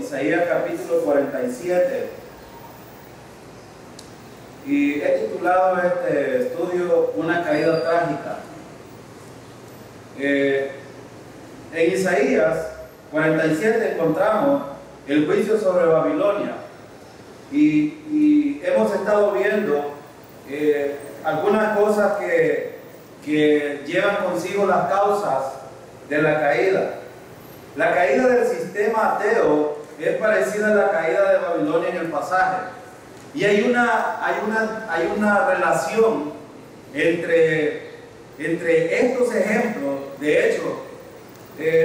Isaías capítulo 47 y he titulado este estudio Una caída trágica. En Isaías 47 encontramos el juicio sobre Babilonia y hemos estado viendo algunas cosas que llevan consigo las causas de la caída. La caída del sistema ateo es parecida a la caída de Babilonia en el pasaje. Y hay una relación entre estos ejemplos. De hecho,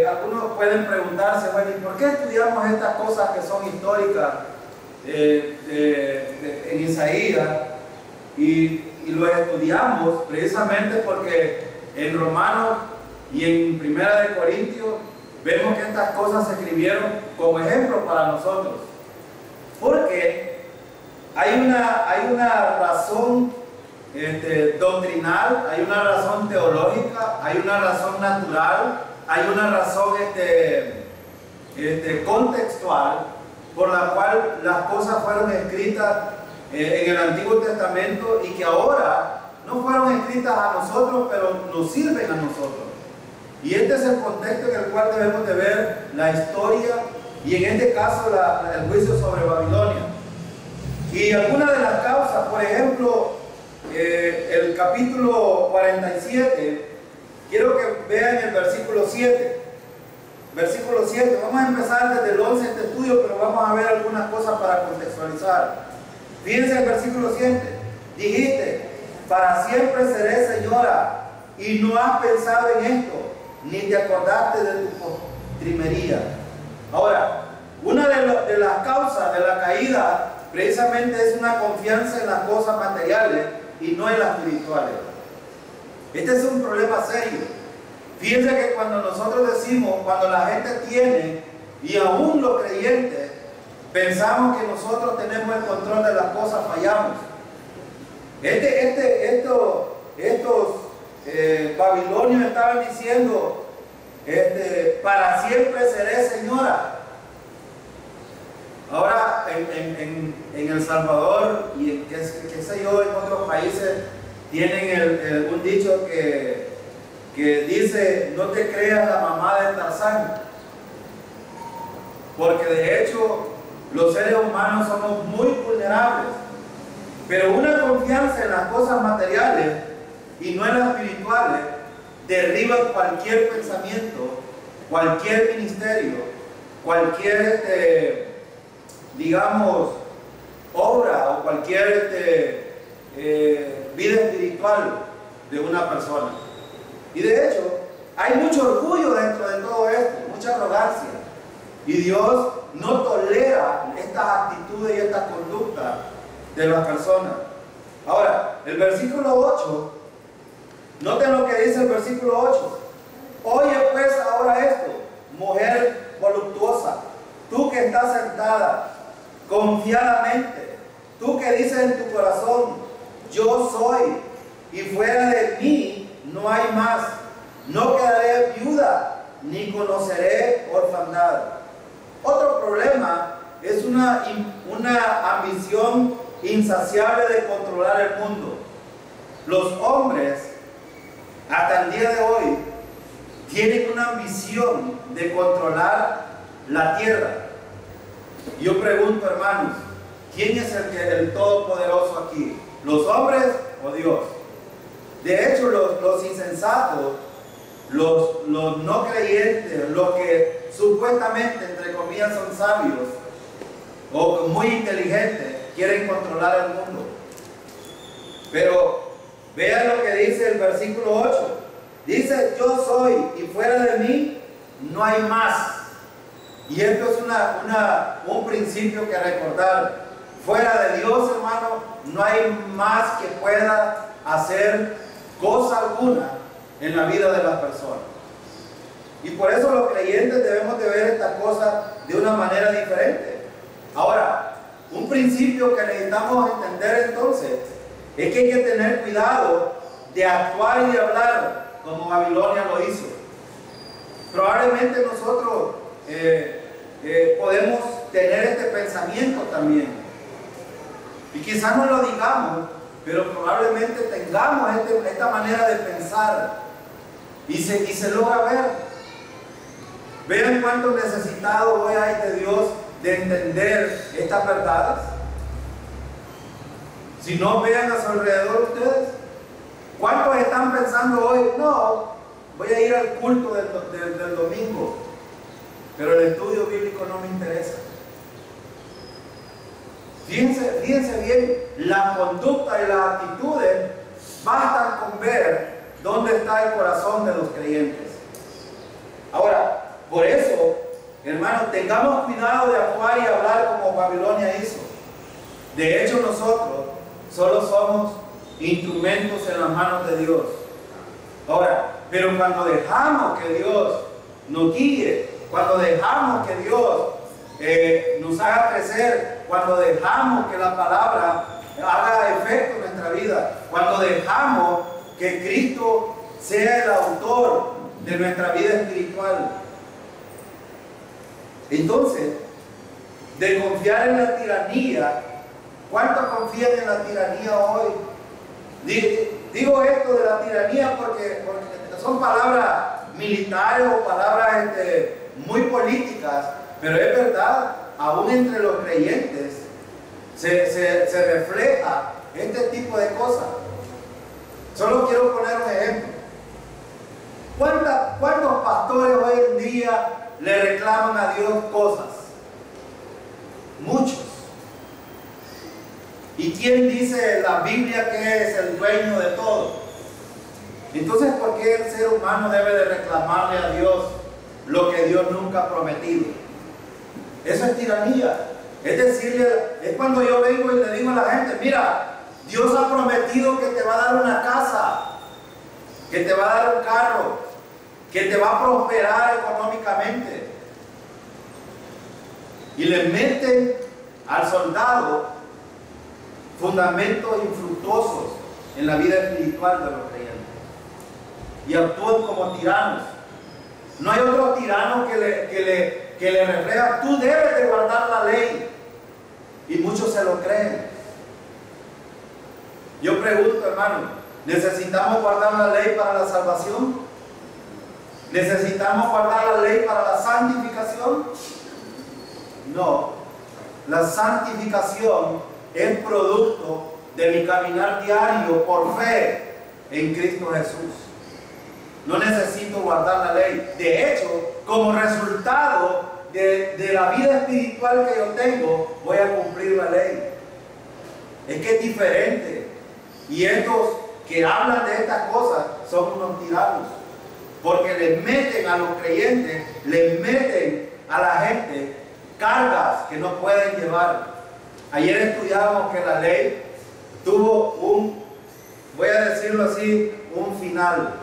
algunos pueden preguntarse, bueno, ¿y por qué estudiamos estas cosas que son históricas en Isaías? Y lo estudiamos precisamente porque en Romanos y en Primera de Corintios vemos que estas cosas se escribieron como ejemplo para nosotros. Porque hay una razón doctrinal, hay una razón teológica, hay una razón natural, hay una razón contextual por la cual las cosas fueron escritas en el Antiguo Testamento y que ahora no fueron escritas a nosotros, pero nos sirven a nosotros. Y este es el contexto en el cual debemos de ver la historia y en este caso el juicio sobre Babilonia. Y algunas de las causas, por ejemplo, el capítulo 47, quiero que vean el versículo 7. Versículo 7, vamos a empezar desde el 11 este estudio, pero vamos a ver algunas cosas para contextualizar. Fíjense el versículo 7, dijiste, para siempre seré señora, y no has pensado en esto, ni te acordaste de tu postrimería. Ahora, una de las causas de la caída precisamente es una confianza en las cosas materiales y no en las espirituales. Este es un problema serio. Fíjense que cuando nosotros decimos, cuando la gente tiene, y aún los creyentes, pensamos que nosotros tenemos el control de las cosas, fallamos. Estos babilonios estaban diciendo, para siempre seré señora. Ahora en El Salvador y en qué sé yo, en otros países tienen un dicho que dice, no te creas la mamá de Tarzán, porque de hecho los seres humanos somos muy vulnerables, pero una confianza en las cosas materiales y no en las espirituales derriba cualquier pensamiento, cualquier ministerio, cualquier digamos obra o cualquier vida espiritual de una persona. Y de hecho hay mucho orgullo dentro de todo esto, mucha arrogancia, y Dios no tolera estas actitudes y estas conductas de las personas. Ahora, el versículo 8, noten lo que dice el versículo 8. Oye pues ahora esto, mujer voluptuosa, tú que estás sentada confiadamente, tú que dices en tu corazón, yo soy, y fuera de mí no hay más, no quedaré viuda, ni conoceré orfandad. Otro problema es una ambición insaciable de controlar el mundo. Los hombres, hasta el día de hoy, tienen una ambición de controlar la tierra. Yo pregunto, hermanos, ¿quién es el todopoderoso aquí? ¿Los hombres o Dios? De hecho, los insensatos, los no creyentes, los que supuestamente, entre comillas, son sabios o muy inteligentes, quieren controlar el mundo. Pero vean lo que dice el versículo 8. Dice, yo soy, y fuera de mí no hay más. Y esto es un principio que recordar. Fuera de Dios, hermano, no hay más que pueda hacer cosa alguna en la vida de las personas. Y por eso los creyentes debemos de ver estas cosas de una manera diferente. Ahora, un principio que necesitamos entender entonces es que hay que tener cuidado de actuar y de hablar como Babilonia lo hizo. Probablemente nosotros podemos tener este pensamiento también. Y quizás no lo digamos, pero probablemente tengamos esta manera de pensar y se logra ver. Vean cuánto necesitado hoy hay de Dios de entender estas verdades. Si no, vean a su alrededor ustedes. ¿Cuántos están pensando hoy? No, voy a ir al culto del domingo, pero el estudio bíblico no me interesa. Fíjense bien, la conducta y las actitudes bastan con ver dónde está el corazón de los creyentes. Ahora, por eso, hermanos, tengamos cuidado de actuar y hablar como Babilonia hizo. De hecho, nosotros solo somos instrumentos en las manos de Dios. Ahora, pero cuando dejamos que Dios nos guíe, cuando dejamos que Dios nos haga crecer, cuando dejamos que la palabra haga efecto en nuestra vida, cuando dejamos que Cristo sea el autor de nuestra vida espiritual, entonces, de confiar en la tiranía, ¿cuántos confían en la tiranía hoy? Digo esto de la tiranía porque son palabras militares o palabras muy políticas, pero es verdad, aún entre los creyentes se refleja este tipo de cosas. Solo quiero poner un ejemplo. ¿Cuántos pastores hoy en día le reclaman a Dios cosas? Muchos. ¿Y quién dice la Biblia que es el dueño de todo? Entonces, ¿por qué el ser humano debe de reclamarle a Dios lo que Dios nunca ha prometido? Eso es tiranía. Es decirle, es cuando yo vengo y le digo a la gente, mira, Dios ha prometido que te va a dar una casa, que te va a dar un carro, que te va a prosperar económicamente. Y le meten al soldado fundamentos infructuosos en la vida espiritual de los creyentes. Y actúan como tiranos. No hay otro tirano que le refleja, tú debes de guardar la ley. Y muchos se lo creen. Yo pregunto, hermano, ¿necesitamos guardar la ley para la salvación? ¿Necesitamos guardar la ley para la santificación? No. La santificación es producto de mi caminar diario por fe en Cristo Jesús. No necesito guardar la ley. De hecho, como resultado de la vida espiritual que yo tengo, voy a cumplir la ley. Es que es diferente. Y estos que hablan de estas cosas son unos tiranos, porque le meten a los creyentes, le meten a la gente cargas que no pueden llevar. Ayer estudiábamos que la ley tuvo voy a decirlo así, un final.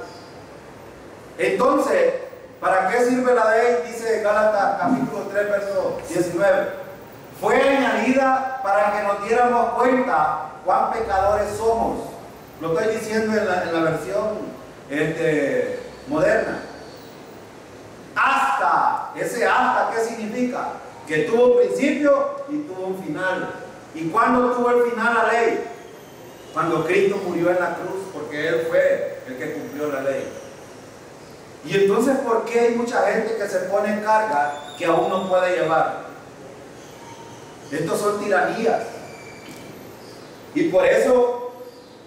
Entonces, ¿para qué sirve la ley? Dice Gálatas capítulo 3, verso 19. Fue añadida para que nos diéramos cuenta cuán pecadores somos. Lo estoy diciendo en la versión moderna. Ese hasta, ¿qué significa? Que tuvo un principio y tuvo un final. ¿Y cuándo tuvo el final la ley? Cuando Cristo murió en la cruz, porque Él fue el que cumplió la ley. Y entonces, ¿por qué hay mucha gente que se pone en carga que aún no puede llevar? Estos son tiranías. Y por eso,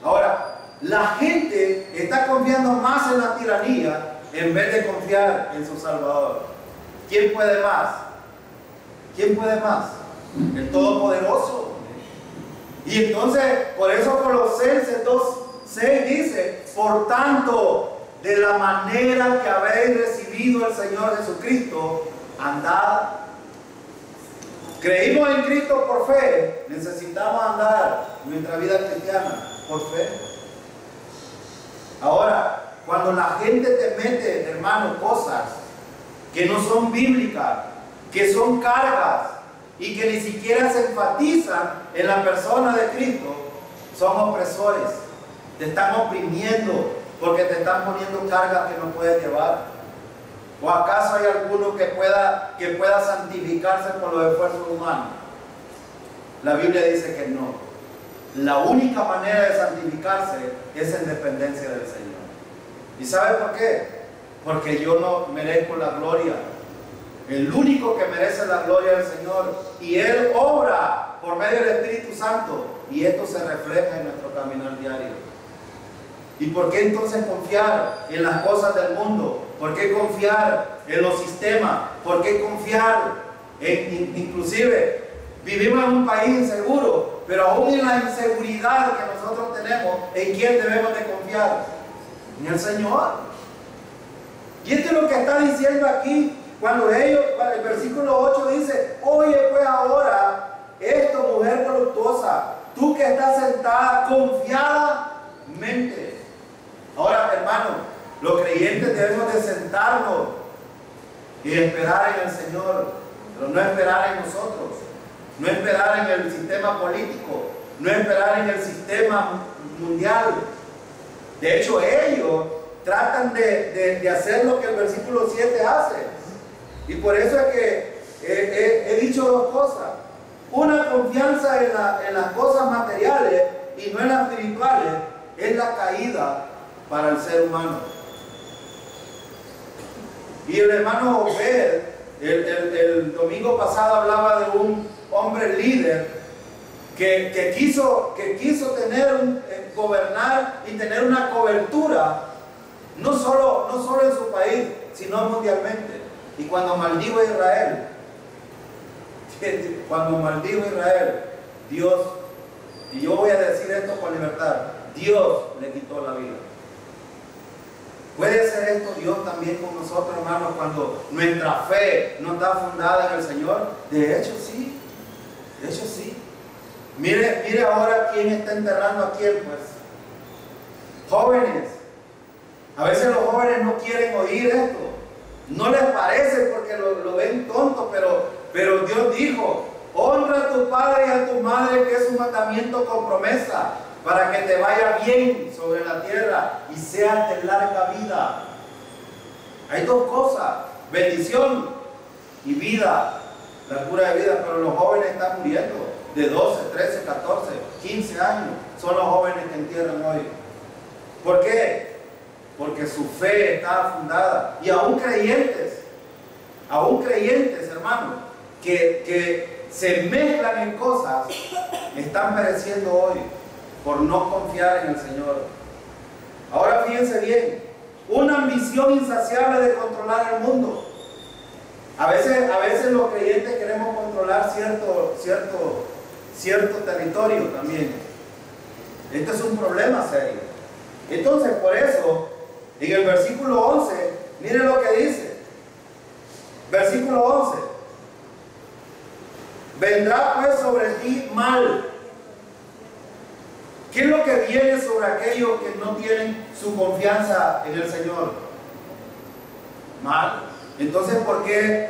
ahora, la gente está confiando más en la tiranía en vez de confiar en su Salvador. ¿Quién puede más? ¿Quién puede más? El Todopoderoso. Y entonces, por eso Colosenses 2:6 dice, por tanto, de la manera que habéis recibido al Señor Jesucristo, andad. Creímos en Cristo por fe, necesitamos andar nuestra vida cristiana por fe. Ahora, cuando la gente te mete, hermano, cosas que no son bíblicas, que son cargas y que ni siquiera se enfatizan en la persona de Cristo, son opresores. Te están oprimiendo porque te están poniendo cargas que no puedes llevar. ¿O acaso hay alguno que pueda santificarse por los esfuerzos humanos? La Biblia dice que no. La única manera de santificarse es en dependencia del Señor. ¿Y sabe por qué? Porque yo no merezco la gloria. El único que merece la gloria es el Señor. Y Él obra por medio del Espíritu Santo. Y esto se refleja en nuestro caminar diario. ¿Y por qué entonces confiar en las cosas del mundo? ¿Por qué confiar en los sistemas? ¿Por qué confiar inclusive vivimos en un país inseguro, pero aún en la inseguridad que nosotros tenemos, ¿en quién debemos de confiar? En el Señor. Y esto es lo que está diciendo aquí, cuando el versículo 8 dice: oye pues ahora esto, mujer voluptuosa, tú que estás sentada confiadamente. Ahora, hermano, los creyentes debemos de sentarnos y esperar en el Señor, pero no esperar en nosotros, no esperar en el sistema político, no esperar en el sistema mundial. De hecho, ellos tratan de hacer lo que el versículo 7 hace. Y por eso es que he dicho dos cosas. Una, confianza en las cosas materiales y no en las espirituales, es la caída para el ser humano. Y el hermano Obed, el domingo pasado hablaba de un hombre líder que quiso gobernar y tener una cobertura, no solo en su país, sino mundialmente. Y cuando maldijo a Israel, Dios, y yo voy a decir esto con libertad, Dios le quitó la vida. ¿Puede ser esto Dios también con nosotros, hermanos, cuando nuestra fe no está fundada en el Señor? De hecho, sí. De hecho, sí. Mire ahora quién está enterrando a quién, pues. Jóvenes. A veces los jóvenes no quieren oír esto. No les parece porque lo ven tonto, pero Dios dijo: honra a tu padre y a tu madre, que es un mandamiento con promesa, para que te vaya bien sobre la tierra y seas de larga vida. Hay dos cosas: bendición y vida, la cura de vida. Pero los jóvenes están muriendo de 12, 13, 14, 15 años. Son los jóvenes que entierran hoy. ¿Por qué? Porque su fe está fundada. Y aún creyentes, hermanos, que se mezclan en cosas, están pereciendo hoy por no confiar en el Señor. Ahora fíjense bien, una ambición insaciable de controlar el mundo. A veces los creyentes queremos controlar cierto territorio también. Este es un problema serio. Entonces, por eso, en el versículo 11, mire lo que dice. Versículo 11: vendrá pues sobre ti mal. ¿Qué es lo que viene sobre aquellos que no tienen su confianza en el Señor? Mal. Entonces, ¿por qué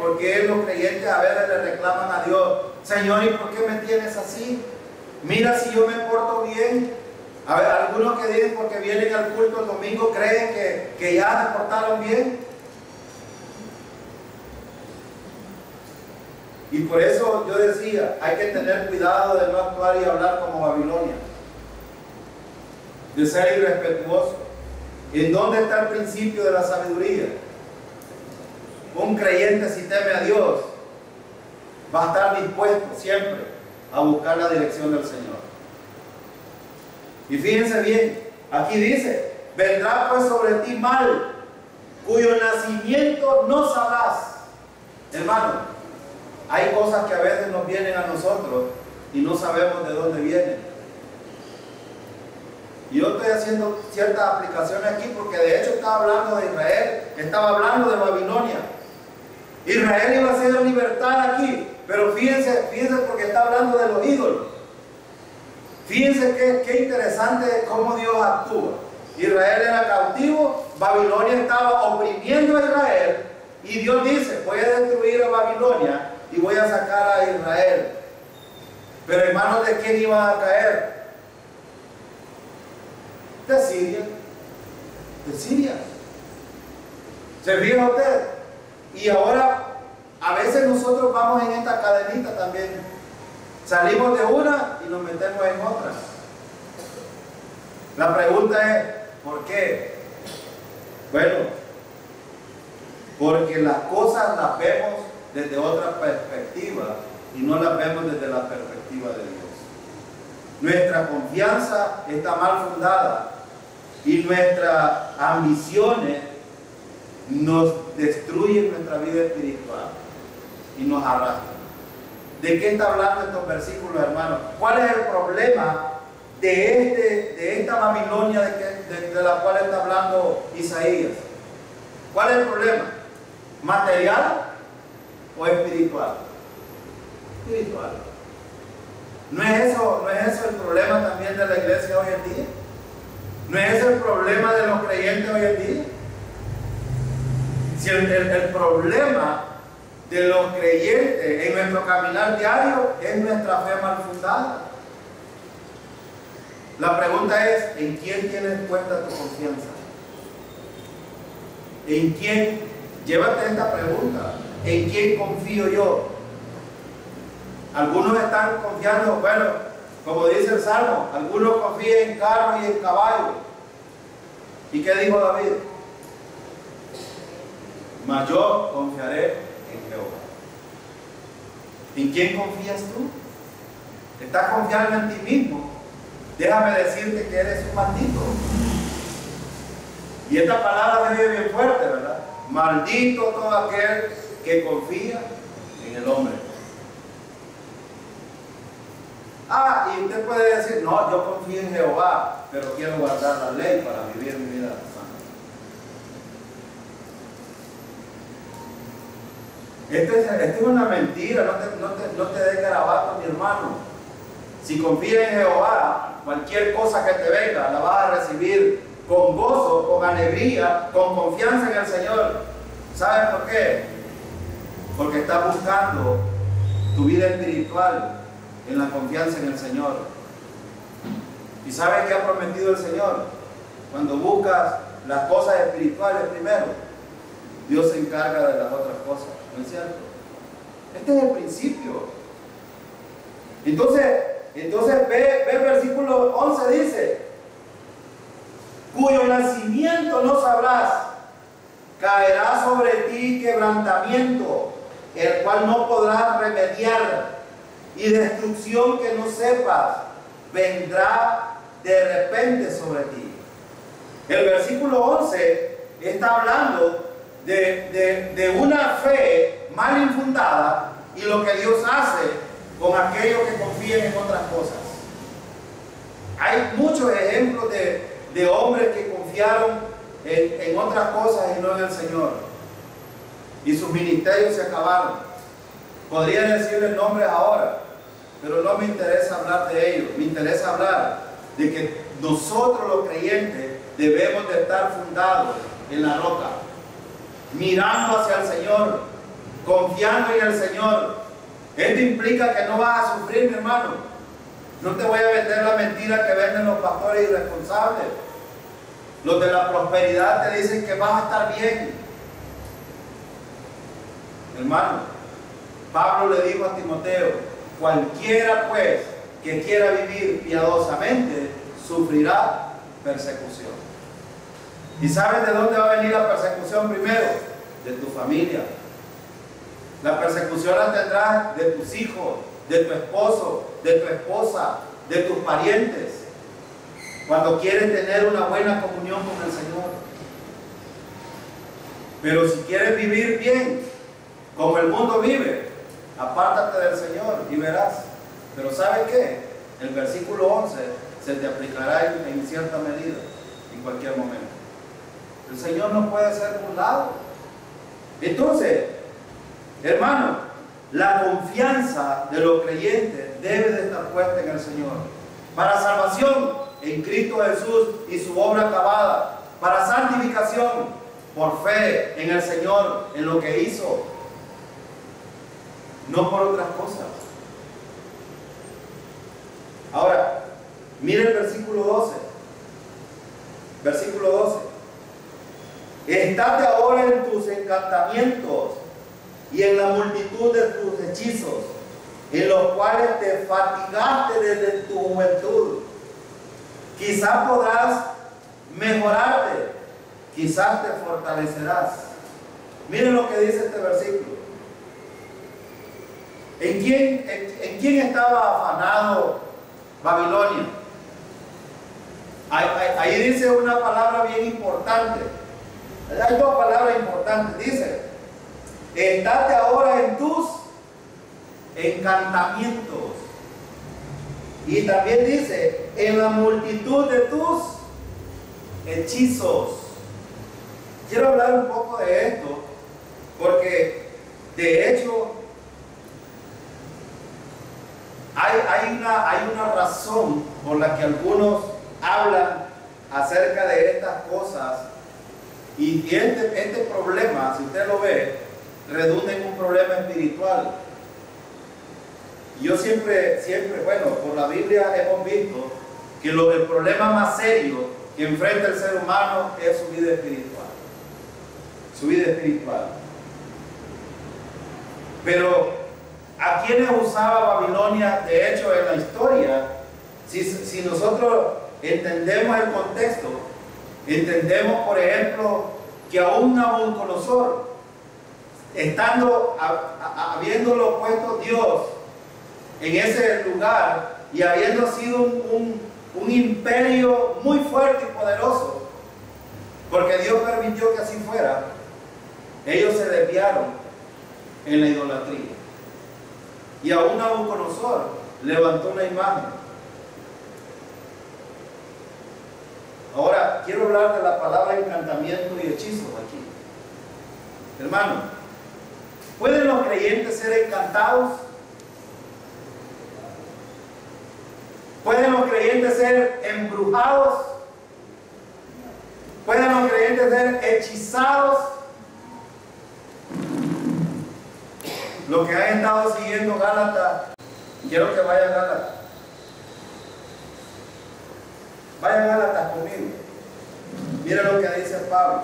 los creyentes a veces le reclaman a Dios: Señor, ¿y por qué me tienes así? Mira si yo me porto bien. A ver, algunos que dicen porque vienen al culto el domingo creen que ya se portaron bien. Y por eso yo decía, hay que tener cuidado de no actuar y hablar como Babilonia, de ser irrespetuoso. ¿En dónde está el principio de la sabiduría? Un creyente, si teme a Dios, va a estar dispuesto siempre a buscar la dirección del Señor. Y fíjense bien, aquí dice: vendrá pues sobre ti mal, cuyo nacimiento no sabrás. Hermano, hay cosas que a veces nos vienen a nosotros y no sabemos de dónde vienen. Y yo estoy haciendo ciertas aplicaciones aquí porque de hecho estaba hablando de Israel, estaba hablando de Babilonia. Israel iba a ser libertad aquí, pero fíjense porque está hablando de los ídolos. Fíjense qué interesante cómo Dios actúa. Israel era cautivo, Babilonia estaba oprimiendo a Israel, y Dios dice: voy a destruir a Babilonia y voy a sacar a Israel. Pero en manos de quién iban a caer? De Siria. ¿Se fija usted? Y ahora, a veces nosotros vamos en esta cadenita también. Salimos de una y nos metemos en otra. La pregunta es, ¿por qué? Bueno, porque las cosas las vemos desde otra perspectiva y no las vemos desde la perspectiva de Dios. Nuestra confianza está mal fundada y nuestras ambiciones nos destruyen nuestra vida espiritual y nos arrastran. ¿De qué está hablando estos versículos, hermanos? ¿Cuál es el problema de esta Babilonia de la cual está hablando Isaías? ¿Cuál es el problema? ¿Material o espiritual? Espiritual. ¿No es eso el problema también de la iglesia hoy en día? ¿No es ese el problema de los creyentes hoy en día? Si el problema de los creyentes en nuestro caminar diario es nuestra fe mal fundada. La pregunta es, ¿en quién tienes puesta tu confianza? ¿En quién? Llévate esta pregunta. ¿En quién confío yo? Algunos están confiando, bueno, como dice el Salmo, algunos confían en carros y en caballos. ¿Y qué dijo David? Mas yo confiaré en Jehová. ¿En quién confías tú? ¿Estás confiando en ti mismo? Déjame decirte que eres un maldito. Y esta palabra me viene bien fuerte, ¿verdad? Maldito todo aquel que confía en el hombre. Y usted puede decir, no, yo confío en Jehová, pero quiero guardar la ley para vivir mi vida sana. Esta es una mentira, no te des garabato, mi hermano. Si confías en Jehová, cualquier cosa que te venga, la vas a recibir con gozo, con alegría, con confianza en el Señor. ¿Sabes por qué? Porque estás buscando tu vida espiritual en la confianza en el Señor. ¿Y sabes qué ha prometido el Señor? Cuando buscas las cosas espirituales primero, Dios se encarga de las otras cosas. ¿No es cierto? Este es el principio. Entonces ve el versículo 11, dice, cuyo nacimiento no sabrás, caerá sobre ti quebrantamiento, el cual no podrás remediar, y destrucción que no sepas, vendrá de repente sobre ti. El versículo 11 está hablando de una fe mal infundada y lo que Dios hace con aquellos que confían en otras cosas. Hay muchos ejemplos de hombres que confiaron en otras cosas y no en el Señor, y sus ministerios se acabaron. Podría decirles nombres ahora, pero no me interesa hablar de ellos. Me interesa hablar de que nosotros los creyentes debemos de estar fundados en la roca, mirando hacia el Señor, confiando en el Señor. Esto implica que no vas a sufrir, mi hermano. No te voy a vender la mentira que venden los pastores irresponsables. Los de la prosperidad te dicen que vas a estar bien. Hermano, Pablo le dijo a Timoteo, cualquiera pues que quiera vivir piadosamente sufrirá persecución. ¿Y sabes de dónde va a venir la persecución primero? De tu familia. La persecución la tendrás de tus hijos, de tu esposo, de tu esposa, de tus parientes, cuando quieres tener una buena comunión con el Señor. Pero si quieres vivir bien, como el mundo vive, apártate del Señor y verás. Pero ¿sabes qué? El versículo 11 se te aplicará en cierta medida, en cualquier momento. El Señor no puede ser burlado. Entonces, hermano, la confianza de los creyentes debe de estar puesta en el Señor. Para salvación, en Cristo Jesús y su obra acabada. Para santificación, por fe en el Señor, en lo que hizo. No por otras cosas. Ahora, mire el versículo 12. Versículo 12. Estate ahora en tus encantamientos y en la multitud de tus hechizos, en los cuales te fatigaste desde tu juventud. Quizás podrás mejorarte, quizás te fortalecerás. Miren lo que dice este versículo. ¿En quién estaba afanado Babilonia? Ahí dice una palabra bien importante. Hay dos palabras importantes. Dice: estate ahora en tus encantamientos. Y también dice: en la multitud de tus hechizos. Quiero hablar un poco de esto, porque de hecho hay una razón por la que algunos hablan acerca de estas cosas, y este problema, si usted lo ve, redunda en un problema espiritual. Yo siempre, bueno, por la Biblia hemos visto que el problema más serio que enfrenta el ser humano es su vida espiritual. Su vida espiritual. Pero ¿a quiénes usaba Babilonia? De hecho, en la historia, si nosotros entendemos el contexto, entendemos, por ejemplo, que aún Nabucodonosor, habiéndolo puesto Dios en ese lugar y habiendo sido un imperio muy fuerte y poderoso, porque Dios permitió que así fuera, ellos se desviaron en la idolatría. Y aún Nabucodonosor levantó una imagen. Ahora, quiero hablar de la palabra encantamiento y hechizo aquí. Hermano, ¿pueden los creyentes ser encantados? ¿Pueden los creyentes ser embrujados? ¿Pueden los creyentes ser hechizados? Los que han estado siguiendo Gálatas, quiero que vayan a Gálatas. Vayan a Gálatas conmigo. Miren lo que dice Pablo.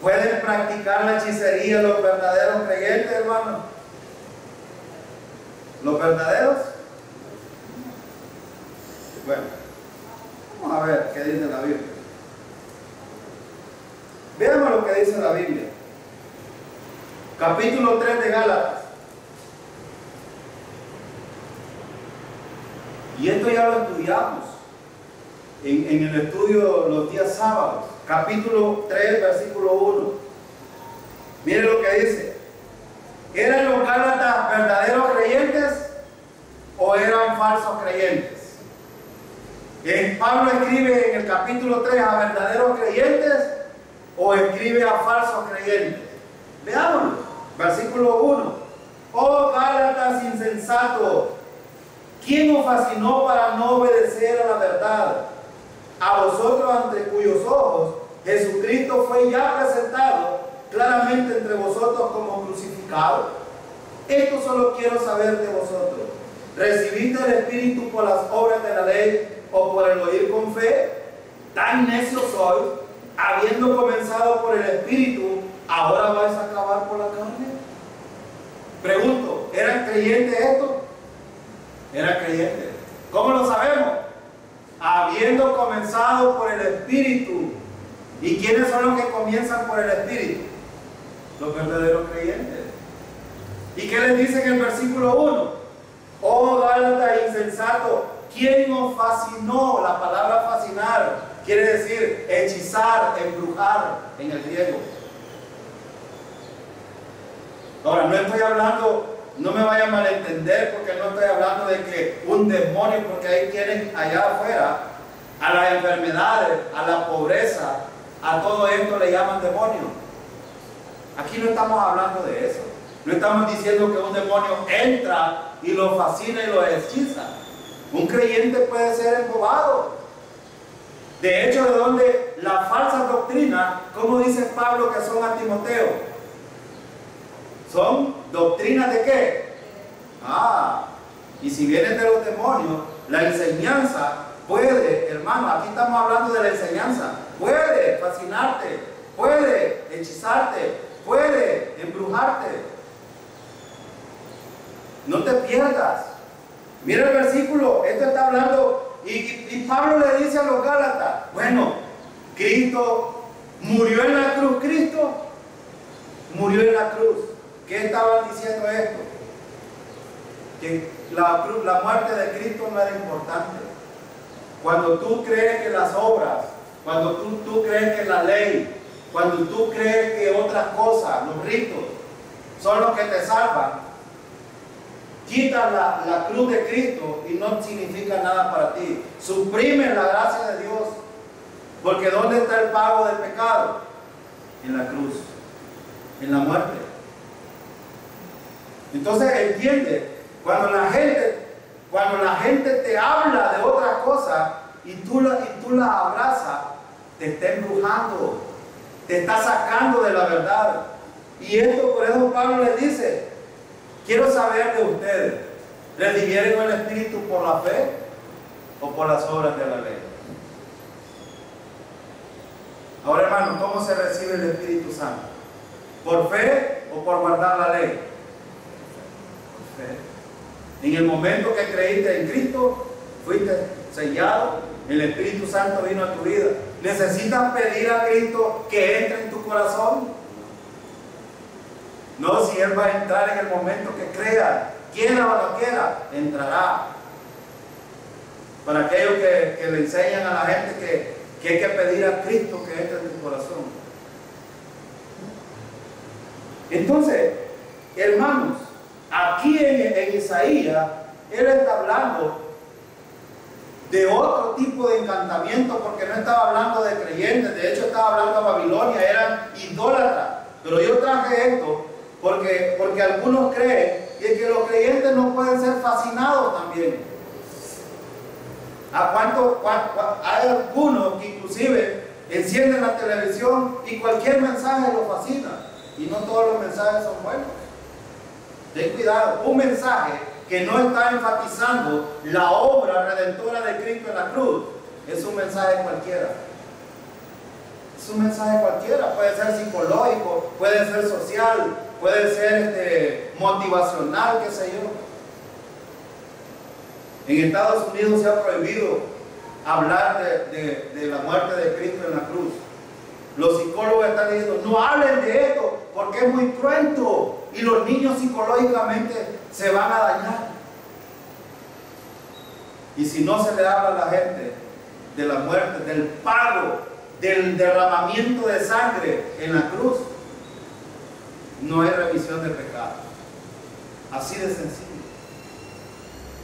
¿Pueden practicar la hechicería los verdaderos creyentes, hermano? ¿Los verdaderos? Bueno, vamos a ver qué dice la Biblia. Veamos lo que dice la Biblia. Capítulo 3 de Gálatas. Y esto ya lo estudiamos en el estudio los días sábados. Capítulo 3, versículo 1. Miren lo que dice. ¿Eran los Gálatas verdaderos creyentes o eran falsos creyentes? ¿Pablo escribe en el capítulo 3 a verdaderos creyentes o escribe a falsos creyentes? Veámoslo. Versículo 1. Oh Gálatas insensatos, ¿quién os fascinó para no obedecer a la verdad? A vosotros, ante cuyos ojos Jesucristo fue ya presentado claramente entre vosotros como crucificado. Esto solo quiero saber de vosotros. ¿Recibiste el Espíritu por las obras de la ley o por el oír con fe? Tan necios sois, habiendo comenzado por el Espíritu, ¿ahora vais a acabar por la carne? Pregunto, ¿eran creyentes estos? Eran creyentes. ¿Cómo lo sabemos? Habiendo comenzado por el Espíritu. ¿Y quiénes son los que comienzan por el Espíritu? Los verdaderos creyentes. ¿Y qué les dice en el versículo 1? Oh Gálatas insensato, ¿quién os fascinó? La palabra fascinar quiere decir hechizar, embrujar en el griego. Ahora, no estoy hablando, no me vayan a malentender, porque no estoy hablando de que un demonio, porque hay quienes allá afuera, a las enfermedades, a la pobreza, a todo esto le llaman demonio. Aquí no estamos hablando de eso. No estamos diciendo que un demonio entra y lo fascina y lo hechiza. Un creyente puede ser embobado. De hecho, de donde la falsa doctrina, como dice Pablo que son a Timoteo, ¿son doctrinas de qué? Y si vienen de los demonios, la enseñanza puede, hermano, aquí estamos hablando de la enseñanza, puede fascinarte, puede hechizarte, puede embrujarte. No te pierdas. Mira el versículo, esto está hablando, y Pablo le dice a los Gálatas, bueno, Cristo murió en la cruz, Cristo murió en la cruz. ¿Qué estaban diciendo esto? Que la muerte de Cristo no era importante. Cuando tú crees que las obras, cuando tú crees que la ley, cuando tú crees que otras cosas, los ritos, son los que te salvan, quitas la cruz de Cristo y no significa nada para ti. Suprimes la gracia de Dios. Porque ¿dónde está el pago del pecado? En la cruz, en la muerte. Entonces entiende, cuando la gente te habla de otra cosa y tú la abrazas, te está embrujando, te está sacando de la verdad. Y esto, por eso Pablo les dice, quiero saber de ustedes, ¿recibieron el Espíritu por la fe o por las obras de la ley? Ahora, hermano, ¿cómo se recibe el Espíritu Santo? ¿Por fe o por guardar la ley? Por fe. En el momento que creíste en Cristo, fuiste sellado, el Espíritu Santo vino a tu vida. ¿Necesitas pedir a Cristo que entre en tu corazón? No, si Él va a entrar en el momento que crea, quiera o no quiera, entrará. Para aquellos que le enseñan a la gente que hay que pedir a Cristo que entre en tu corazón. Entonces, hermanos, aquí en Isaías, Él está hablando de otro tipo de encantamiento, porque no estaba hablando de creyentes, de hecho estaba hablando de Babilonia, eran idólatras. Pero yo traje esto porque algunos creen que los creyentes no pueden ser fascinados también. Hay algunos que inclusive encienden la televisión y cualquier mensaje los fascina, y no todos los mensajes son buenos. Ten cuidado, un mensaje que no está enfatizando la obra redentora de Cristo en la cruz es un mensaje cualquiera. Es un mensaje cualquiera, puede ser psicológico, puede ser social, puede ser motivacional, qué sé yo. En Estados Unidos se ha prohibido hablar de la muerte de Cristo en la cruz. Los psicólogos están diciendo, no hablen de esto porque es muy cruento y los niños psicológicamente se van a dañar. Y si no se le habla a la gente de la muerte, del pago, del derramamiento de sangre en la cruz, no hay remisión de pecado. Así de sencillo.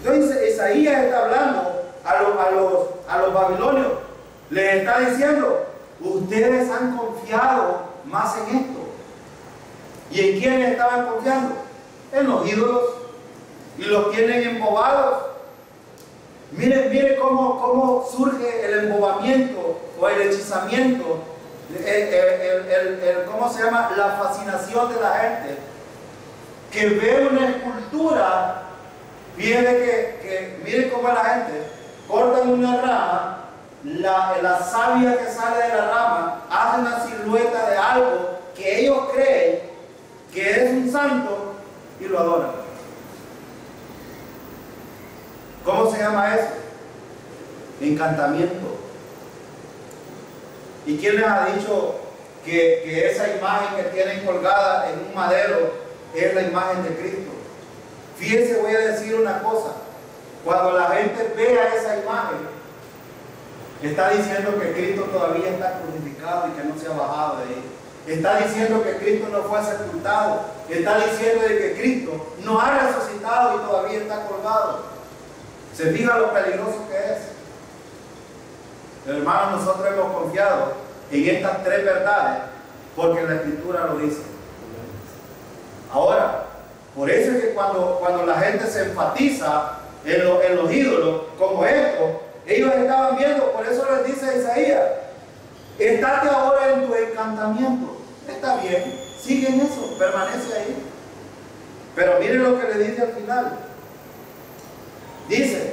Entonces Isaías está hablando a los babilonios, les está diciendo, ustedes han confiado más en esto. ¿Y en quiénes estaban confiando? En los ídolos, y los tienen embobados. Mire cómo surge el embobamiento o el hechizamiento, ¿cómo se llama? La fascinación de la gente que ve una escultura. Mire cómo la gente cortan una rama, la savia que sale de la rama hace una silueta de algo que ellos creen que es un santo y lo adoran. ¿Cómo se llama eso? Encantamiento. ¿Y quién les ha dicho que esa imagen que tienen colgada en un madero es la imagen de Cristo? Fíjense, voy a decir una cosa. Cuando la gente vea esa imagen, está diciendo que Cristo todavía está crucificado y que no se ha bajado de ahí. Está diciendo que Cristo no fue sepultado. Está diciendo de que Cristo no ha resucitado y todavía está colgado. ¿Se fija lo peligroso que es? Hermanos, nosotros hemos confiado en estas tres verdades porque la Escritura lo dice. Ahora, por eso es que cuando la gente se enfatiza en los ídolos como esto, ellos estaban viendo, por eso les dice Isaías, estate ahora en tu encantamiento. Está bien, sigue en eso, permanece ahí. Pero miren lo que le dice al final. Dice,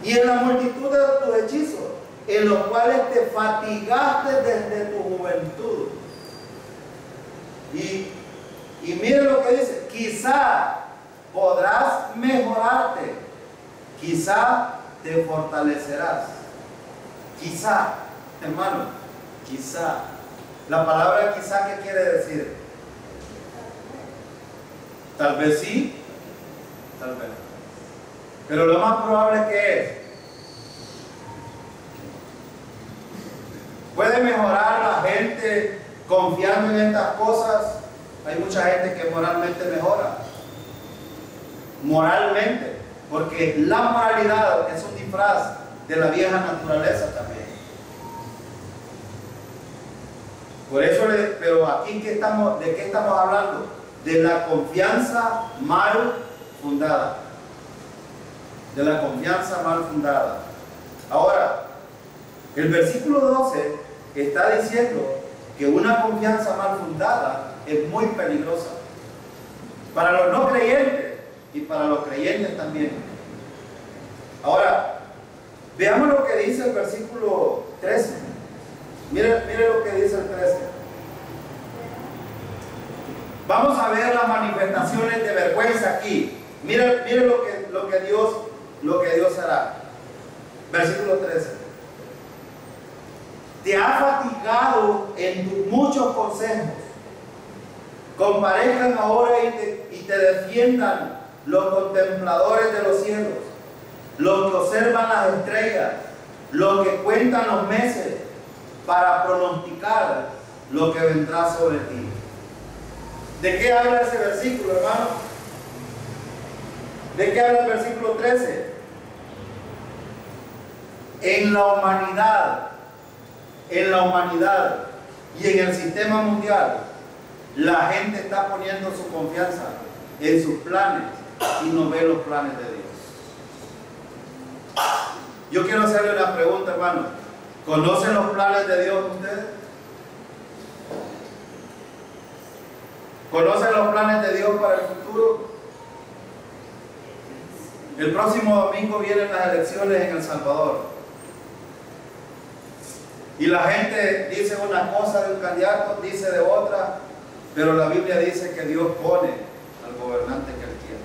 y en la multitud de tus hechizos, en los cuales te fatigaste desde tu juventud. Y Y mire lo que dice, quizá podrás mejorarte, quizá te fortalecerás. Quizá, hermano, quizá. La palabra quizá, ¿qué quiere decir? Tal vez sí, tal vez. Pero lo más probable que es, puede mejorar la gente confiando en estas cosas. Hay mucha gente que moralmente mejora. Moralmente. Porque la moralidad es un disfraz de la vieja naturaleza también. Por eso, pero aquí ¿de qué estamos hablando? De la confianza mal fundada. De la confianza mal fundada. Ahora, el versículo 12 está diciendo que una confianza mal fundada es muy peligrosa para los no creyentes y para los creyentes también. Ahora, veamos lo que dice el versículo 13. Mire lo que dice el 13. Vamos a ver las manifestaciones de vergüenza aquí. Mire lo que Dios hará. Versículo 13. Te ha fatigado en tus muchos consejos. Comparezcan ahora y te defiendan los contempladores de los cielos, los que observan las estrellas, los que cuentan los meses, para pronosticar lo que vendrá sobre ti. ¿De qué habla ese versículo, hermano? ¿De qué habla el versículo 13? En la humanidad y en el sistema mundial, la gente está poniendo su confianza en sus planes y no ve los planes de Dios. Yo quiero hacerle una pregunta, hermano. ¿Conocen los planes de Dios ustedes? ¿Conocen los planes de Dios para el futuro? El próximo domingo vienen las elecciones en El Salvador. Y la gente dice una cosa de un candidato, dice de otra, pero la Biblia dice que Dios pone al gobernante que Él quiere.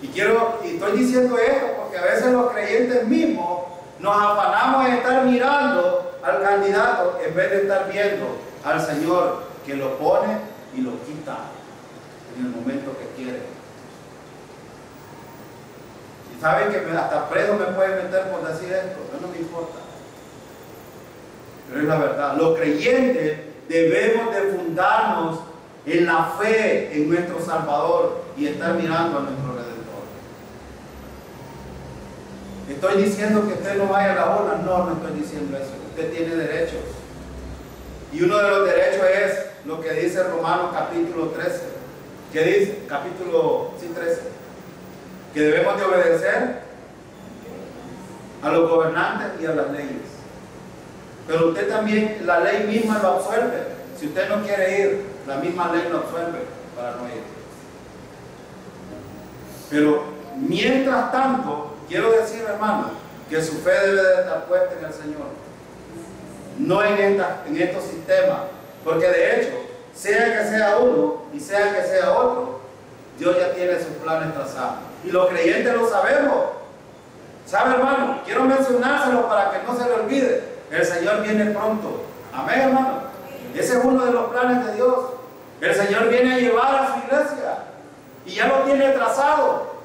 Y estoy diciendo esto porque a veces los creyentes mismos nos afanamos en estar mirando al candidato en vez de estar viendo al Señor que lo pone y lo quita en el momento que quiere. Y saben que hasta preso me pueden meter por decir esto, no me importa. Pero es la verdad. Los creyentes debemos de fundarnos en la fe en nuestro Salvador y estar mirando a nuestro Redentor. ¿Estoy diciendo que usted no vaya a la ola? No, no estoy diciendo eso. Usted tiene derechos. Y uno de los derechos es lo que dice Romanos capítulo 13. ¿Qué dice? Capítulo 13. Que debemos de obedecer a los gobernantes y a las leyes. Pero usted también, la ley misma lo absuelve. Si usted no quiere ir, la misma ley lo absuelve para no ir. Pero mientras tanto, quiero decir, hermano, que su fe debe de estar puesta en el Señor, no en estos sistemas, porque de hecho, sea que sea uno y sea que sea otro, Dios ya tiene sus planes trazados. Y los creyentes lo sabemos. ¿Sabe, hermano? Quiero mencionárselo para que no se le olvide. El Señor viene pronto. Amén, hermano. Ese es uno de los planes de Dios. El Señor viene a llevar a su iglesia y ya lo tiene trazado.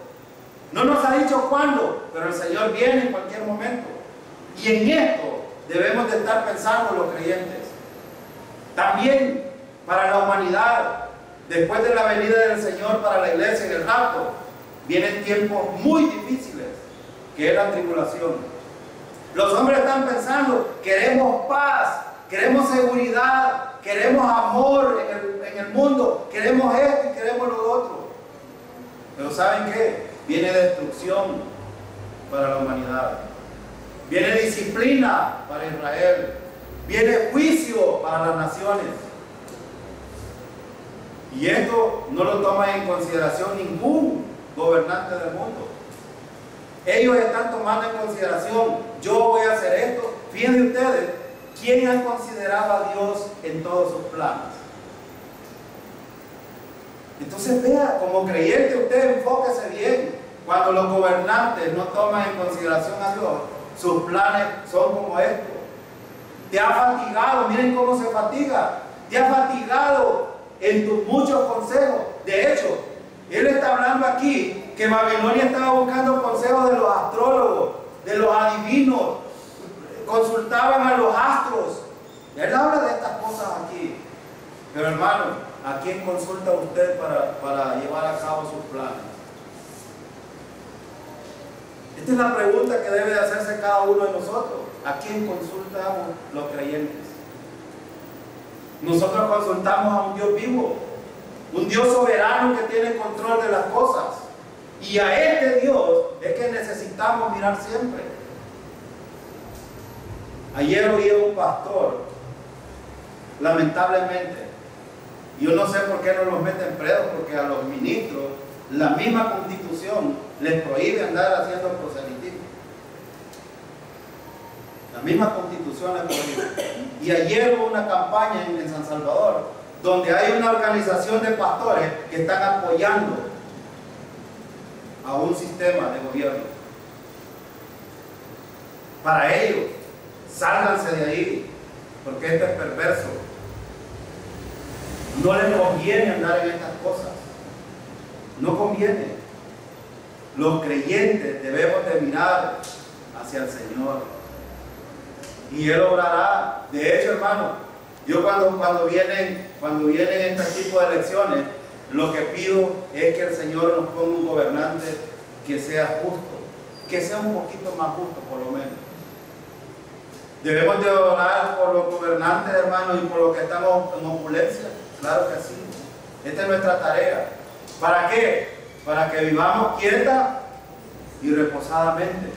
No nos ha dicho cuándo, pero el Señor viene en cualquier momento. Y en esto debemos de estar pensando los creyentes. También para la humanidad, después de la venida del Señor para la iglesia en el rapto, vienen tiempos muy difíciles, que es la tribulación. Los hombres están pensando, queremos paz, queremos seguridad, queremos amor en el mundo, queremos esto y queremos lo otro. Pero ¿saben qué? Viene destrucción para la humanidad. Viene disciplina para Israel. Viene juicio para las naciones. Y esto no lo toma en consideración ningún gobernante del mundo. Ellos están tomando en consideración, yo voy a hacer esto. Fíjense ustedes, ¿quién ha considerado a Dios en todos sus planes? Entonces vea, como creyente usted enfóquese bien. Cuando los gobernantes no toman en consideración a Dios, sus planes son como estos. Te ha fatigado, miren cómo se fatiga. Te ha fatigado en tus muchos consejos. De hecho, él está hablando aquí que Babilonia estaba buscando consejos de los astrólogos, de los adivinos, consultaban a los astros. Él habla de estas cosas aquí. Pero hermano, ¿a quién consulta usted para llevar a cabo sus planes? Esta es la pregunta que debe de hacerse cada uno de nosotros. ¿A quién consultamos los creyentes? Nosotros consultamos a un Dios vivo, un Dios soberano que tiene control de las cosas. Y a este Dios es que necesitamos mirar siempre. Ayer oí a un pastor, lamentablemente, yo no sé por qué no los meten presos, porque a los ministros la misma Constitución les prohíbe andar haciendo proselitismo. La misma Constitución les prohíbe. Y ayer hubo una campaña en San Salvador donde hay una organización de pastores que están apoyando a un sistema de gobierno. Para ellos, sálganse de ahí, porque esto es perverso. No les conviene andar en estas cosas. No conviene. Los creyentes debemos de mirar hacia el Señor. Y Él obrará. De hecho, hermano, yo cuando vienen este tipo de elecciones, lo que pido es que el Señor nos ponga un gobernante que sea justo, que sea un poquito más justo por lo menos. Debemos de orar por los gobernantes, hermanos, y por los que estamos en opulencia. Claro que sí. Esta es nuestra tarea. ¿Para qué? Para que vivamos quieta y reposadamente.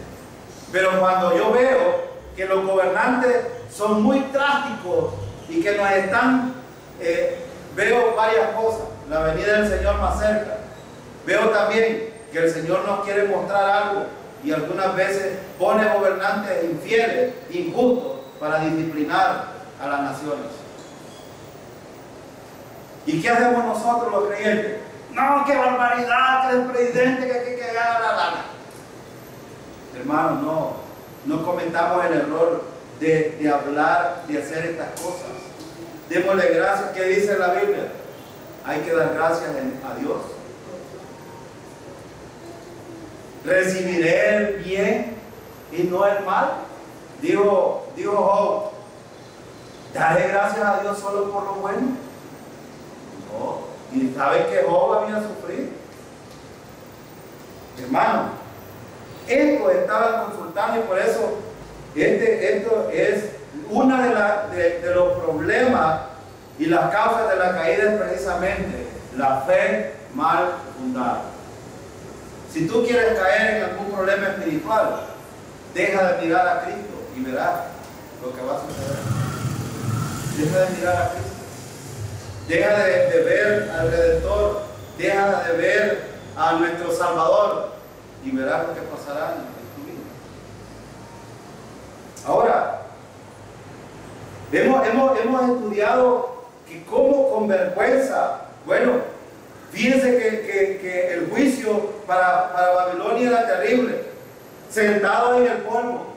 Pero cuando yo veo que los gobernantes son muy drásticos y que nos están, veo varias cosas. La venida del Señor más cerca. Veo también que el Señor nos quiere mostrar algo y algunas veces pone gobernantes infieles, injustos, para disciplinar a las naciones. ¿Y qué hacemos nosotros los creyentes? No, qué barbaridad, que el presidente que haga la gana. Hermanos, no cometamos el error de hablar, de hacer estas cosas. Démosle gracias. ¿Qué dice la Biblia? Hay que dar gracias a Dios. Recibiré el bien y no el mal. Dijo Job, ¿daré gracias a Dios solo por lo bueno? No. ¿Y sabes que Job había sufrido? Hermano, esto estaba consultando y por eso esto es una de los problemas y las causas de la caída es precisamente la fe mal fundada. Si tú quieres caer en algún problema espiritual, deja de mirar a Cristo y verás lo que va a suceder. Deja de mirar a Cristo. Deja de ver al Redentor. Deja de ver a nuestro Salvador y verás lo que pasará en tu vida. Ahora, hemos estudiado que cómo con vergüenza, bueno, fíjense que el juicio para Babilonia era terrible. Sentado en el polvo.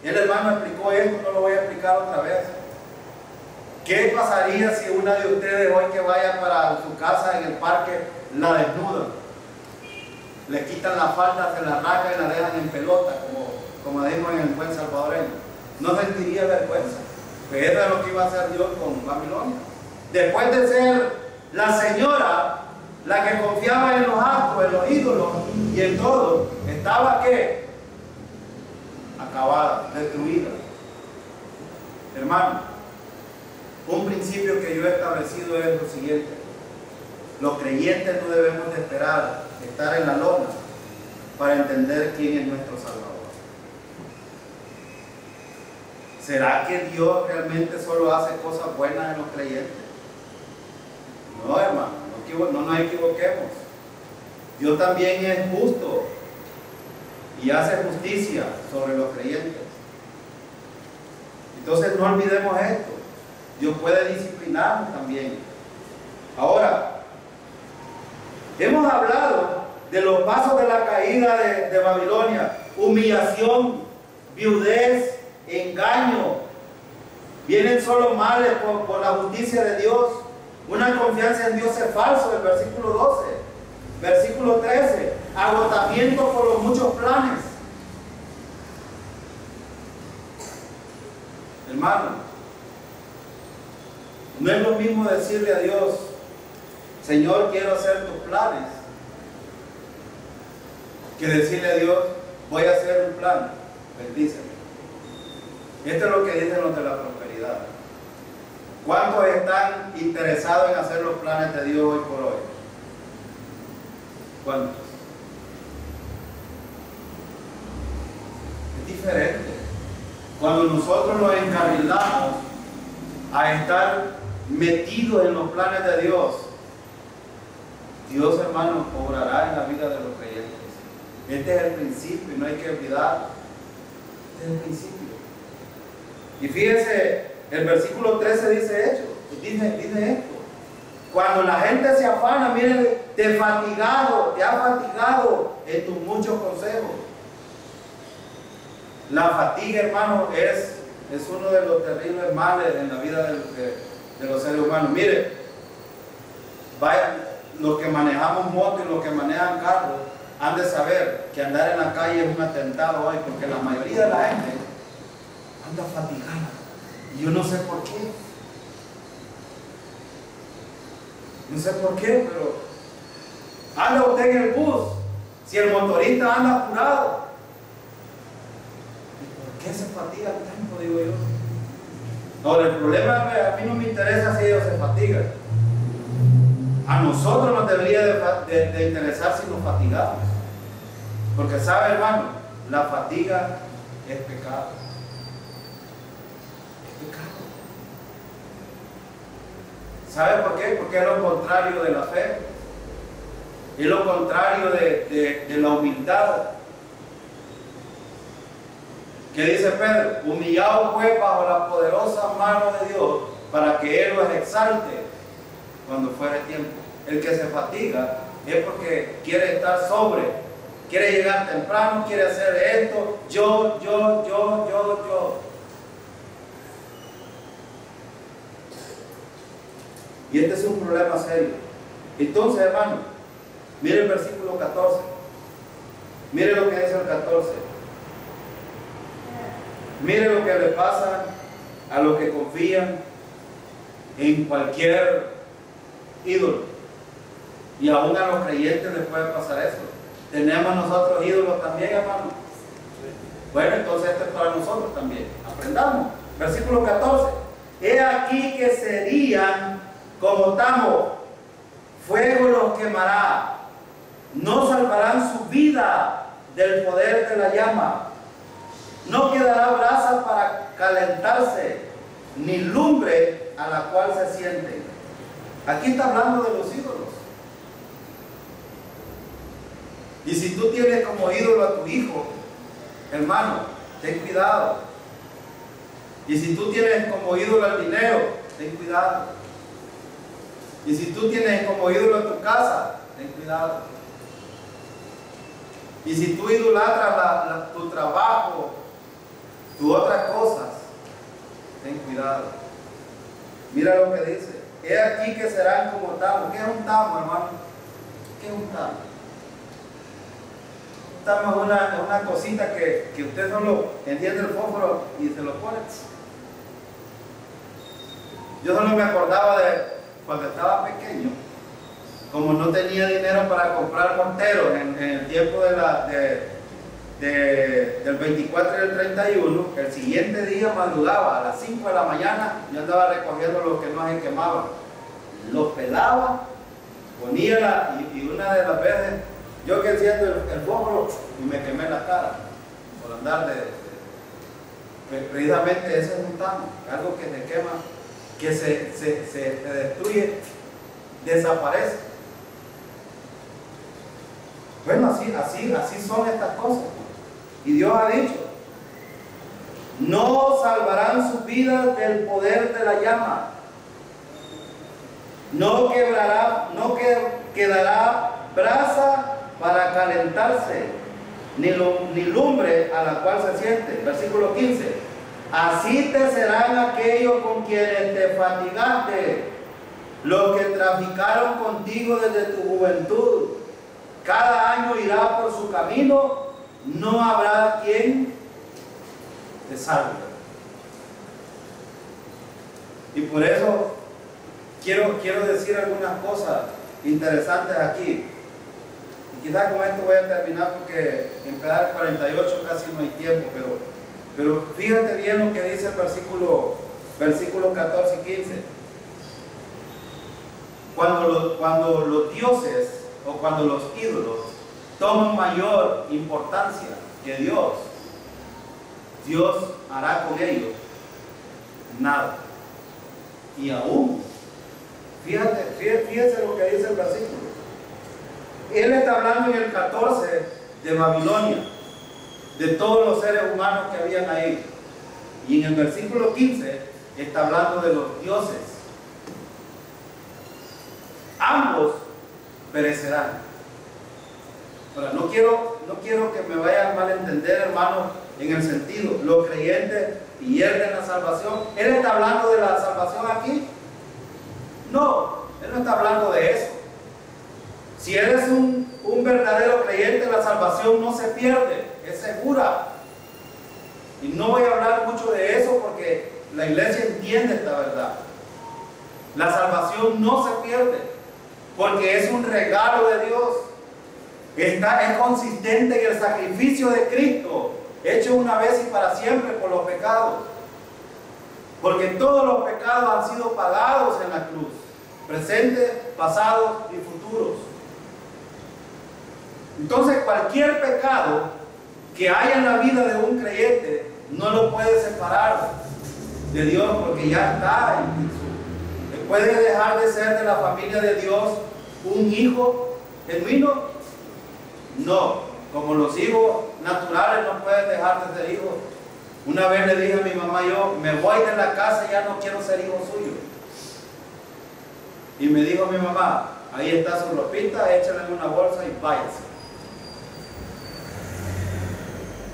El hermano explicó esto, no lo voy a explicar otra vez. ¿Qué pasaría si una de ustedes hoy que vaya para su casa en el parque la desnudan? Le quitan la falda, se la rasgan y la dejan en pelota, como decimos en el buen salvadoreño. No sentiría vergüenza. Pues eso es lo que iba a hacer Dios con Babilonia. Después de ser la señora, la que confiaba en los astros, en los ídolos y en todo, estaba ¿qué? Acabada, destruida. Hermano, un principio que yo he establecido es lo siguiente: los creyentes no debemos de esperar estar en la lona para entender quién es nuestro Salvador. ¿Será que Dios realmente solo hace cosas buenas en los creyentes? No, hermano, no nos equivoquemos. Dios también es justo y hace justicia sobre los creyentes. Entonces no olvidemos esto. Dios puede disciplinarnos también. Ahora, Hemos hablado de los pasos de la caída de Babilonia: humillación, viudez, engaño. Vienen solo males por la justicia de Dios. Una confianza en Dios es falso, el versículo 12. Versículo 13, agotamiento por los muchos planes. Hermano, no es lo mismo decirle a Dios: Señor, quiero hacer tus planes, que decirle a Dios: voy a hacer un plan, bendíceme. Esto es lo que dicen los de la prosperidad. ¿Cuántos están interesados en hacer los planes de Dios hoy por hoy? ¿Cuántos? Es diferente. Cuando nosotros nos encarrilamos a estar metidos en los planes de Dios, Dios, hermano, obrará en la vida de los creyentes. Este es el principio y no hay que olvidar. Este es el principio. Y fíjense, el versículo 13 dice esto: cuando la gente se afana, miren, te ha fatigado en tus muchos consejos. La fatiga, hermano, es uno de los terribles males en la vida de los seres humanos. Mire, vayan, los que manejamos moto y los que manejan carros han de saber que andar en la calle es un atentado hoy, porque la mayoría de la gente anda fatigada. Y yo no sé por qué. No sé por qué, pero anda usted en el bus, si el motorista anda apurado, ¿por qué se fatiga tanto? Digo yo. Ahora, el problema es que a mí no me interesa si ellos se fatigan. A nosotros nos debería de interesar si nos fatigamos. Porque sabe, hermano, la fatiga es pecado. Es pecado. ¿Sabe por qué? Porque es lo contrario de la fe. Es lo contrario de la humildad. ¿Qué dice Pedro? Humillado pues bajo la poderosa mano de Dios, para que Él los exalte cuando fuere tiempo. El que se fatiga es porque quiere estar sobre, quiere llegar temprano, quiere hacer esto, yo. Y este es un problema serio. Entonces, hermano, mire el versículo 14. Mire lo que dice el 14. Mire lo que le pasa a los que confían en cualquier ídolo. Y aún a los creyentes les puede pasar eso. Tenemos nosotros ídolos también, hermano. Bueno, entonces esto es para nosotros también. Aprendamos. Versículo 14. He aquí que serían como tamo, fuego los quemará, no salvarán su vida del poder de la llama, no quedará brasa para calentarse, ni lumbre a la cual se sienten. Aquí está hablando de los ídolos. Y si tú tienes como ídolo a tu hijo, hermano, ten cuidado. Y si tú tienes como ídolo al dinero, ten cuidado. Y si tú tienes como ídolo en tu casa, ten cuidado. Y si tú idolatras tu trabajo, tus otras cosas, ten cuidado. Mira lo que dice. He aquí que serán como tamo. ¿Qué es un tamo, hermano? ¿Qué es un tamo? Un tamo es una cosita que usted solo enciende el fósforo y se lo pone. Yo solo me acordaba de cuando estaba pequeño, como no tenía dinero para comprar morteros en el tiempo del 24 y el 31, el siguiente día madrugaba a las 5 de la mañana, yo andaba recogiendo los que no se quemaban, los pelaba, ponía y una de las veces yo que enciendo el fósforo y me quemé la cara por andar precisamente ese es un tamo, algo que te quema, que se destruye, desaparece. Bueno, así son estas cosas. Y Dios ha dicho: no salvarán sus vidas del poder de la llama, no quedará brasa para calentarse, ni lumbre a la cual se siente. Versículo 15. Así te serán aquellos con quienes te fatigaste, los que traficaron contigo desde tu juventud. Cada año irá por su camino, no habrá quien te salve. Y por eso quiero decir algunas cosas interesantes aquí. Y quizás con esto voy a terminar porque en pedal 48 casi no hay tiempo, pero fíjate bien lo que dice el versículo 14 y 15. Cuando los dioses o cuando los ídolos toman mayor importancia que Dios hará con ellos nada. Y aún, fíjense lo que dice el versículo. Él está hablando en el 14 de Babilonia, de todos los seres humanos que habían ahí. Y en el versículo 15 está hablando de los dioses. Ambos perecerán. Ahora, no quiero que me vayan a malentender, hermanos, en el sentido, los creyentes pierden la salvación. ¿Él está hablando de la salvación aquí? No, él no está hablando de eso. Si eres un verdadero creyente, la salvación no se pierde, es segura. Y no voy a hablar mucho de eso porque la iglesia entiende esta verdad. La salvación no se pierde porque es un regalo de Dios. Es consistente en el sacrificio de Cristo, hecho una vez y para siempre por los pecados. Porque todos los pecados han sido pagados en la cruz, presentes, pasados y futuros. Entonces cualquier pecado que haya en la vida de un creyente no lo puede separar de Dios porque ya está en Cristo. ¿Él puede dejar de ser de la familia de Dios un hijo genuino? No, como los hijos naturales no pueden dejar de ser hijos. Una vez le dije a mi mamá, yo me voy de la casa y ya no quiero ser hijo suyo. Y me dijo mi mamá, ahí está su ropita, échala en una bolsa y váyase.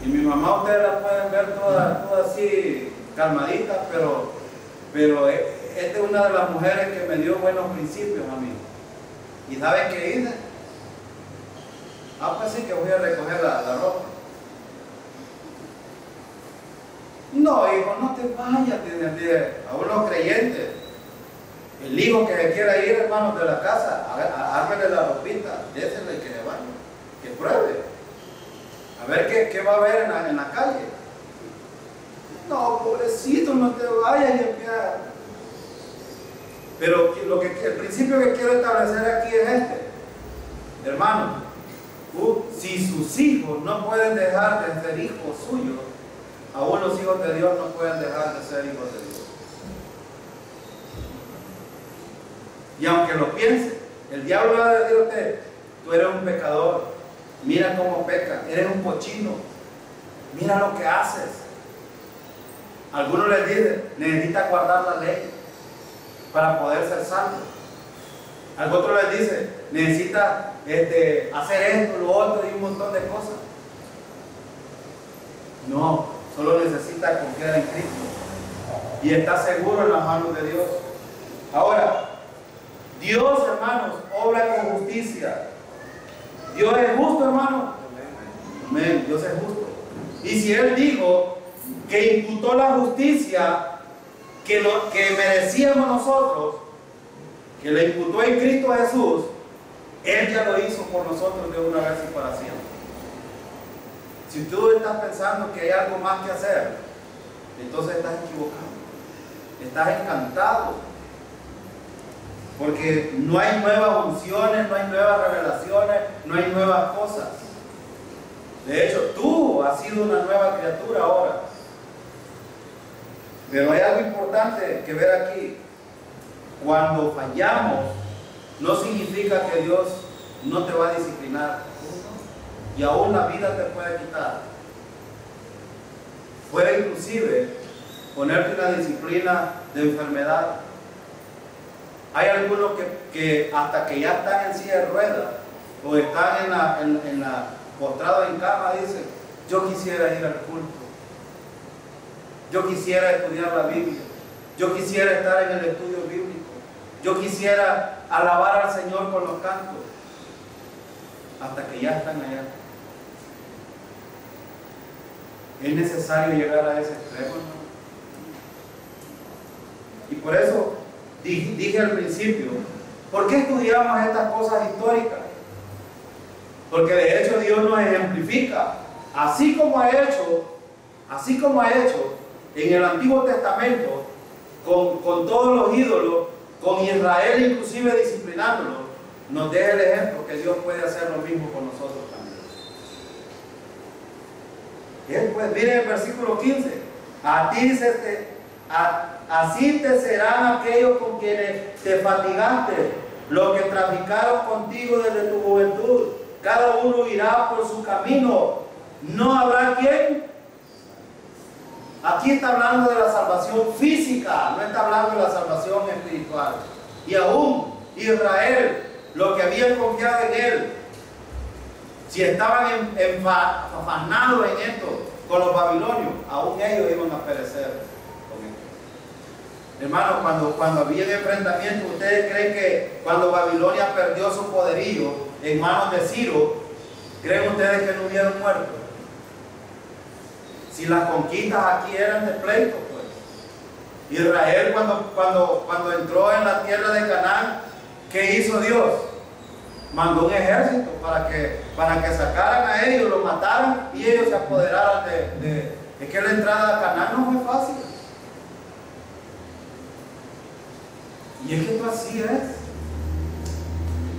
Y mi mamá, ustedes la pueden ver toda así calmadita, pero esta es una de las mujeres que me dio buenos principios a mí. ¿Y saben qué hice? Pues sí que voy a recoger la ropa. No, hijo, no te vayas, a unos creyentes. El hijo que se quiera ir, hermanos, de la casa, ármele la ropita, désela y que le vaya, que pruebe. A ver qué va a ver en la calle. No, pobrecito, no te vayas y empieza. Pero el principio que quiero establecer aquí es este. Hermano, si sus hijos no pueden dejar de ser hijos suyos, aún los hijos de Dios no pueden dejar de ser hijos de Dios. Y aunque lo piense, el diablo va a decir a usted, tú eres un pecador, mira cómo peca, eres un cochino, mira lo que haces. Algunos les dicen, necesitas guardar la ley para poder ser salvo. Al otro les dice, necesitas hacer esto, lo otro y un montón de cosas. No, solo necesitas confiar en Cristo y estar seguro en las manos de Dios. Ahora, Dios, hermanos, obra con justicia. Dios es justo, hermano. Amén, Dios es justo. Y si Él dijo que imputó la justicia que merecíamos nosotros, que le imputó en Cristo Jesús, Él ya lo hizo por nosotros de una vez y para siempre. Si tú estás pensando que hay algo más que hacer, entonces estás equivocado, estás encantado, porque no hay nuevas unciones, no hay nuevas revelaciones, no hay nuevas cosas. De hecho, tú has sido una nueva criatura ahora. Pero hay algo importante que ver aquí. Cuando fallamos, no significa que Dios no te va a disciplinar. Y aún la vida te puede quitar. Puede inclusive ponerte una disciplina de enfermedad. Hay algunos que hasta que ya están en silla de ruedas, o están postrados en cama, dicen, yo quisiera ir al culto, yo quisiera estudiar la Biblia, yo quisiera estar en el estudio bíblico, yo quisiera alabar al Señor con los cantos, hasta que ya están allá. Es necesario llegar a ese extremo, ¿no? Y por eso dije al principio, ¿por qué estudiamos estas cosas históricas? Porque de hecho Dios nos ejemplifica, así como ha hecho en el Antiguo Testamento, con todos los ídolos, con Israel inclusive disciplinándolo, nos deja el ejemplo que Dios puede hacer lo mismo con nosotros también. Pues, miren el versículo 15, así te serán aquellos con quienes te fatigaste, los que traficaron contigo desde tu juventud. Cada uno irá por su camino. No habrá quien. Aquí está hablando de la salvación física, no está hablando de la salvación espiritual. Y aún Israel, los que habían confiado en él, si estaban afanados en esto con los babilonios, aún ellos iban a perecer. Hermanos, cuando había enfrentamiento, ¿ustedes creen que cuando Babilonia perdió su poderío en manos de Ciro, creen ustedes que no hubieron muerto? Si las conquistas aquí eran de pleito, pues. Israel cuando entró en la tierra de Canaán, ¿qué hizo Dios? Mandó un ejército para que sacaran a ellos, los mataran y ellos se apoderaran Es que la entrada a Canaán no fue fácil. Y es que esto así es.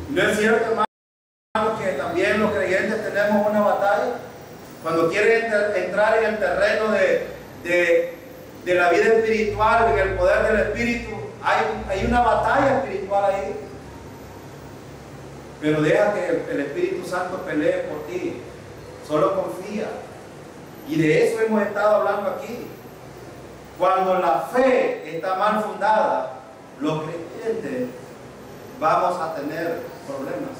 ¿No es cierto, hermano, que también los creyentes tenemos una batalla? Cuando quieren entrar en el terreno de la vida espiritual, en el poder del Espíritu, hay una batalla espiritual ahí. Pero deja que el Espíritu Santo pelee por ti. Solo confía. Y de eso hemos estado hablando aquí. Cuando la fe está mal fundada, los creyentes vamos a tener problemas.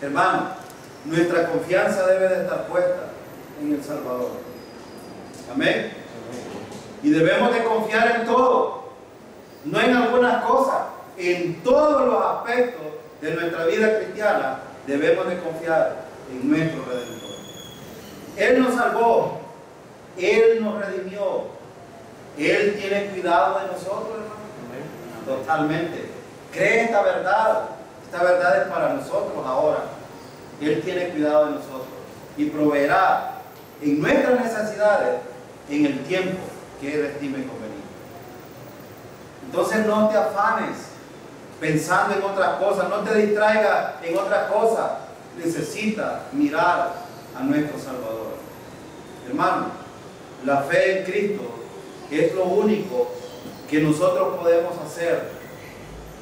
Hermano, nuestra confianza debe de estar puesta en el Salvador. Amén. Y debemos de confiar en todo, no en algunas cosas, en todos los aspectos de nuestra vida cristiana debemos de confiar en nuestro Redentor. Él nos salvó, Él nos redimió, Él tiene cuidado de nosotros, hermano. Totalmente. Cree esta verdad es para nosotros ahora. Él tiene cuidado de nosotros y proveerá en nuestras necesidades en el tiempo que Él estime conveniente. Entonces no te afanes pensando en otras cosas, no te distraigas en otras cosas. Necesitas mirar a nuestro Salvador. Hermano, la fe en Cristo es lo único que nosotros podemos hacer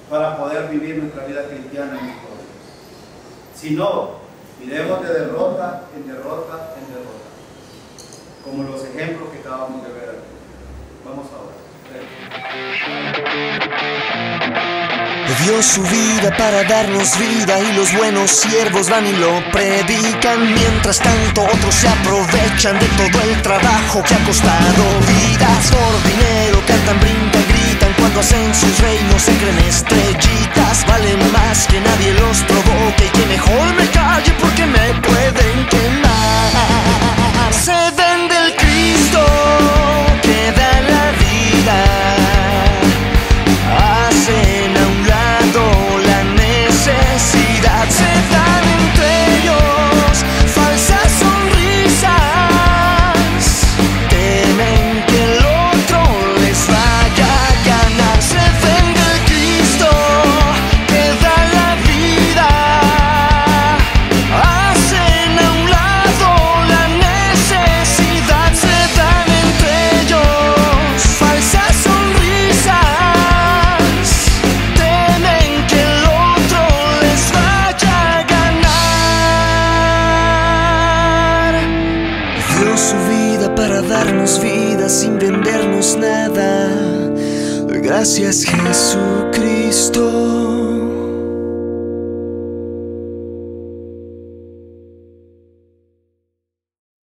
para poder vivir nuestra vida cristiana en victoria. Si no, iremos de derrota en derrota en derrota, como los ejemplos que acabamos de ver aquí. Vamos ahora. Dio su vida para darnos vida y los buenos siervos van y lo predican. Mientras tanto otros se aprovechan de todo el trabajo que ha costado vidas. Por dinero cantan, brincan, gritan, cuando hacen sus reinos se creen estrellitas. Valen más que nadie los provoque y que mejor me calle porque me pueden quemar. Se vende el Cristo que da la vida. Hacen a un lado la necesidad, se dan entre ellos falsas sonrisas, temen que el otro les vaya a ganar. Se vende el Cristo que da la vida, hacen a un lado la necesidad, se dan entre ellos falsas sonrisas. Para darnos vida sin vendernos nada. Gracias, Jesucristo.